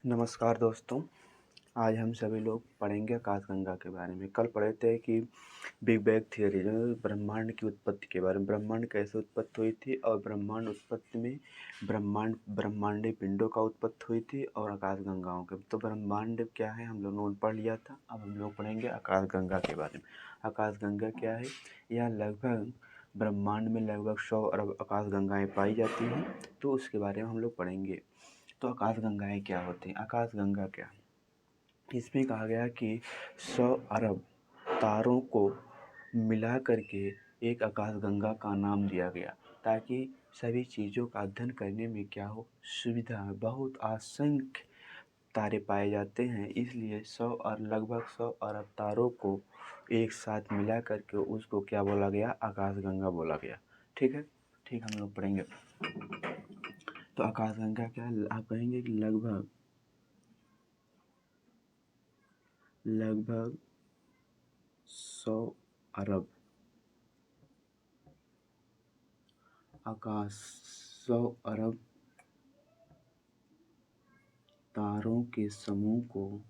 नमस्कार दोस्तों। आज हम सभी लोग पढ़ेंगे आकाशगंगा के बारे में। कल पढ़े थे कि बिग बैंग थियरी जो है ब्रह्मांड की उत्पत्ति के बारे में, ब्रह्मांड कैसे उत्पत्ति हुई थी और ब्रह्मांड उत्पत्ति में ब्रह्मांडीय पिंडों का उत्पत्ति हुई थी और आकाशगंगाओं के। तो ब्रह्मांड क्या है हम लोगों ने पढ़ लिया था। अब हम लोग पढ़ेंगे आकाशगंगा के बारे में। आकाशगंगा क्या है? यह लगभग ब्रह्मांड में लगभग 100 अरब आकाशगंगाएँ पाई जाती हैं। तो उसके बारे में हम लोग पढ़ेंगे। तो आकाशगंगाएँ क्या होती हैं? आकाशगंगा क्या है? इसमें कहा गया कि 100 अरब तारों को मिला करके एक आकाशगंगा का नाम दिया गया, ताकि सभी चीज़ों का अध्ययन करने में क्या हो, सुविधा है। बहुत असंख्य तारे पाए जाते हैं, इसलिए 100 और लगभग 100 अरब तारों को एक साथ मिला करके उसको क्या बोला गया? आकाशगंगा बोला गया। ठीक है, ठीक, हम लोग पढ़ेंगे। तो आकाशगंगा क्या है? आप कहेंगे कि लगभग 100 अरब 100 अरब तारों के समूह को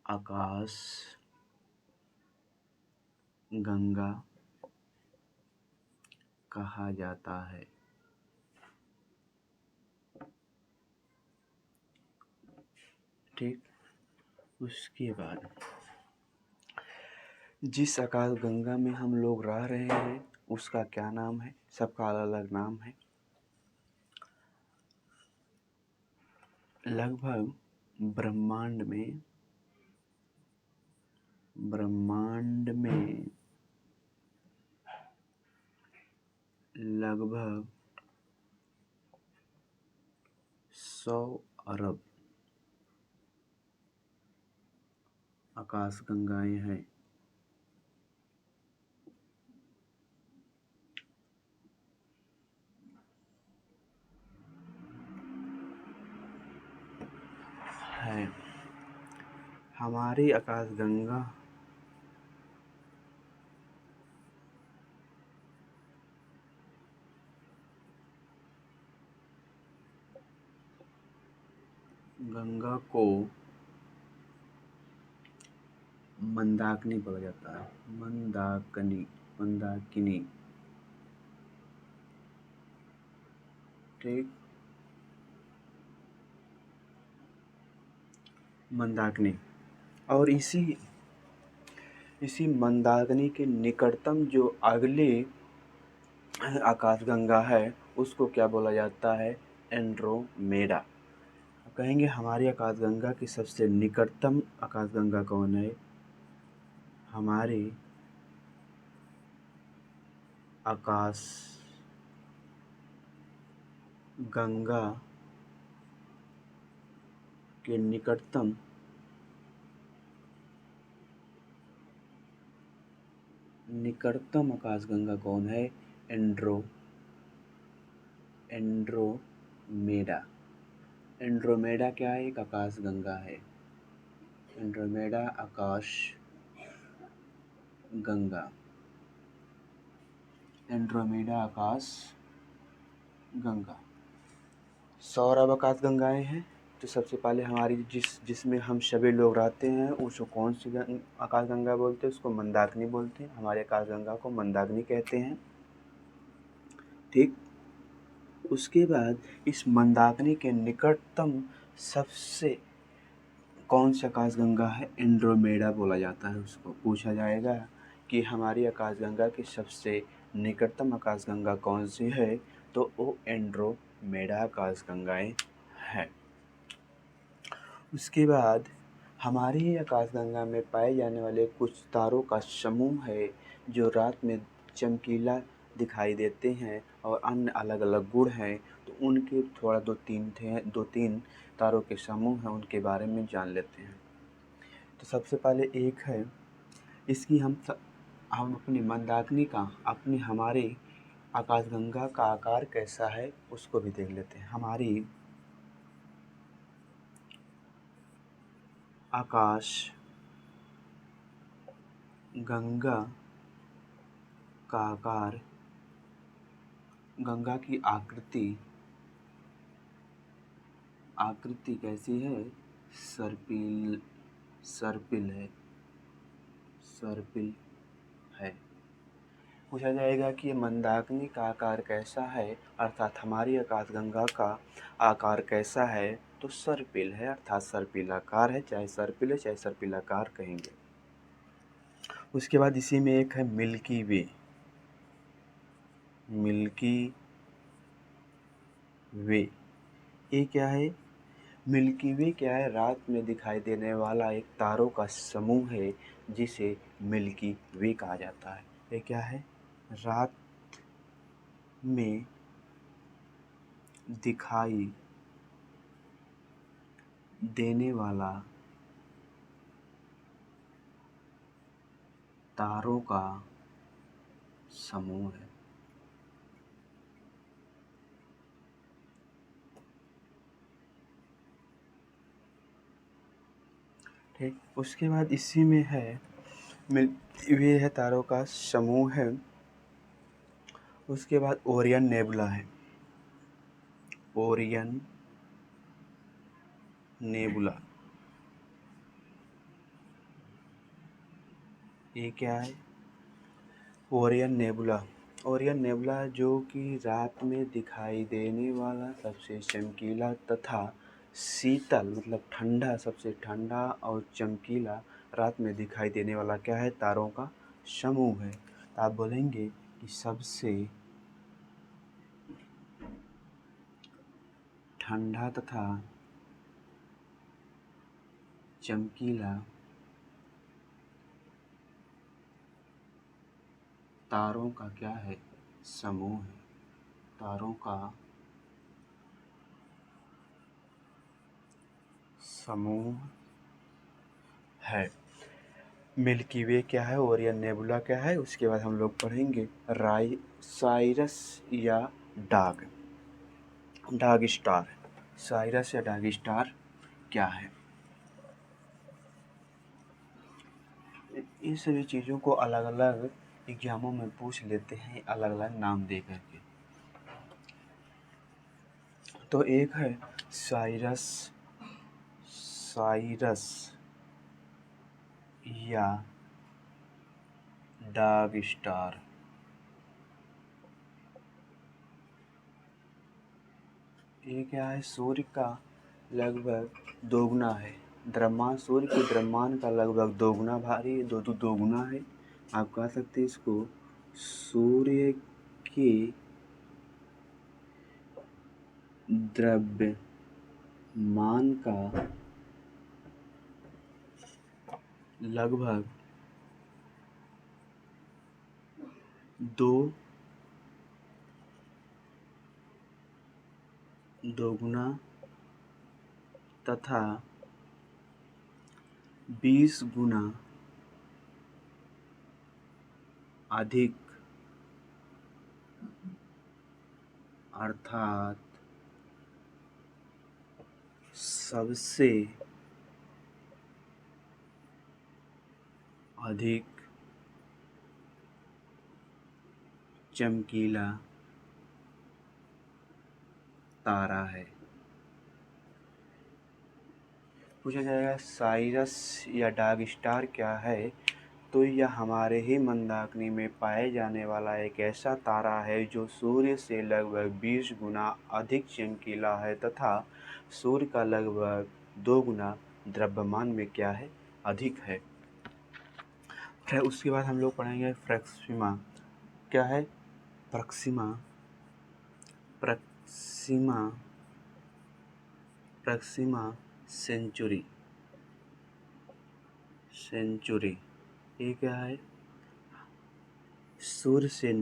आकाश गंगा कहा जाता है। ठीक, उसके बाद जिस आकाशगंगा में हम लोग रह रहे हैं उसका क्या नाम है? सबका अलग अलग नाम है। लगभग ब्रह्मांड में लगभग 100 अरब आकाशगंगाएं हैं। हमारी आकाशगंगा गंगा को मंदाकिनी बोला जाता है। मंदाकिनी। ठीक, मंदाकिनी। और इसी मंदाकिनी के निकटतम जो अगले आकाशगंगा है उसको क्या बोला जाता है? एंड्रोमेडा। कहेंगे हमारी आकाशगंगा की सबसे निकटतम आकाशगंगा कौन है? हमारी आकाश गंगा के निकटतम आकाशगंगा कौन है? एंड्रोमेडा। एंड्रोमेडा क्या है? एक आकाशगंगा है। एंड्रोमेडा आकाश गंगा। एंड्रोमेडा आकाश गंगा। 100 अरब आकाशगंगाएं हैं। तो सबसे पहले हमारी जिसमें हम सभी लोग रहते हैं उसको कौन सी आकाशगंगा बोलते हैं? उसको मंदाकिनी बोलते हैं। हमारे आकाशगंगा को मंदाकिनी कहते हैं। ठीक, उसके बाद इस मंदाकिनी के निकटतम सबसे कौन सी आकाशगंगा है? एंड्रोमेडा बोला जाता है। उसको पूछा जाएगा कि हमारी आकाशगंगा की सबसे निकटतम आकाशगंगा कौन सी है, तो वो एंड्रोमेडा आकाशगंगाएं हैं। उसके बाद हमारी आकाशगंगा में पाए जाने वाले कुछ तारों का समूह है जो रात में चमकीला दिखाई देते हैं और अन्य अलग अलग गुण हैं। तो उनके थोड़ा दो तीन तारों के समूह हैं, उनके बारे में जान लेते हैं। तो सबसे पहले एक है, इसकी हम अपनी मंदाकिनी का हमारे आकाशगंगा का आकार कैसा है उसको भी देख लेते हैं। हमारी आकाश गंगा का आकार, गंगा की आकृति कैसी है? सर्पिल है। पूछा जाएगा कि मंदाकिनी का आकार कैसा है, अर्थात हमारी आकाशगंगा का आकार कैसा है? तो सर्पिल है, अर्थात सर्पिलाकार है, चाहे सर्पिल है चाहे सर्पिलाकार कहेंगे। उसके बाद इसी में एक है मिल्की वे। ये क्या है? मिल्की वे क्या है? रात में दिखाई देने वाला एक तारों का समूह है जिसे मिल्की वे कहा जाता है। ये क्या है? रात में दिखाई देने वाला तारों का समूह है। ठीक, उसके बाद इसी में है ये है तारों का समूह है। उसके बाद ओरियन नेबुला है। ओरियन नेबुला ये क्या है? ओरियन नेबुला जो कि रात में दिखाई देने वाला सबसे चमकीला तथा शीतल मतलब ठंडा, सबसे ठंडा और चमकीला रात में दिखाई देने वाला क्या है? तारों का समूह है। तो आप बोलेंगे कि सबसे ठंडा तथा चमकीला तारों का क्या है? समूह है। तारों का समूह है। मिल्की वे क्या है? ओरियन नेबुला क्या है? उसके बाद हम लोग पढ़ेंगे साइरस या डाग स्टार। साइरस या डाग स्टार क्या है? इन सभी चीज़ों को अलग अलग एग्जामों में पूछ लेते हैं अलग अलग नाम दे करके। तो एक है साइरस या डाग स्टार। ये क्या है? सूर्य का लगभग दोगुना है। द्रव्यमान सूर्य के द्रव्यमान का लगभग दोगुना भारी है, दोगुना है। आप कह सकते हैं इसको सूर्य के द्रव्यमान का लगभग दोगुना तथा 20 गुना अधिक, अर्थात सबसे अधिक चमकीला तारा है। पूछा जाएगा साइरस या डाग स्टार क्या है? तो यह हमारे ही मंदाकिनी में पाए जाने वाला एक ऐसा तारा है जो सूर्य से लगभग 20 गुना अधिक चमकीला है तथा सूर्य का लगभग 2 गुना द्रव्यमान में क्या है? अधिक है। फिर उसके बाद हम लोग पढ़ेंगे प्रक्सिमा। क्या है? प्रक्सिमा सेंचुरी। ये क्या है? सूर्य से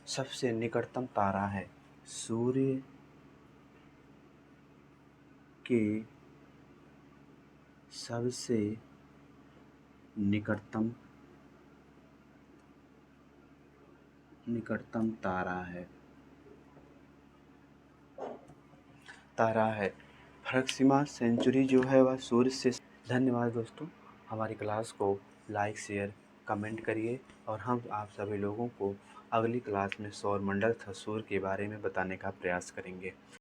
सबसे निकटतम तारा है। सूर्य के सबसे निकटतम तारा है प्रक्सिमा सेंचुरी जो है वह सूर्य से। धन्यवाद दोस्तों, हमारी क्लास को लाइक शेयर कमेंट करिए और हम आप सभी लोगों को अगली क्लास में सौरमंडल तथा सूर्य के बारे में बताने का प्रयास करेंगे।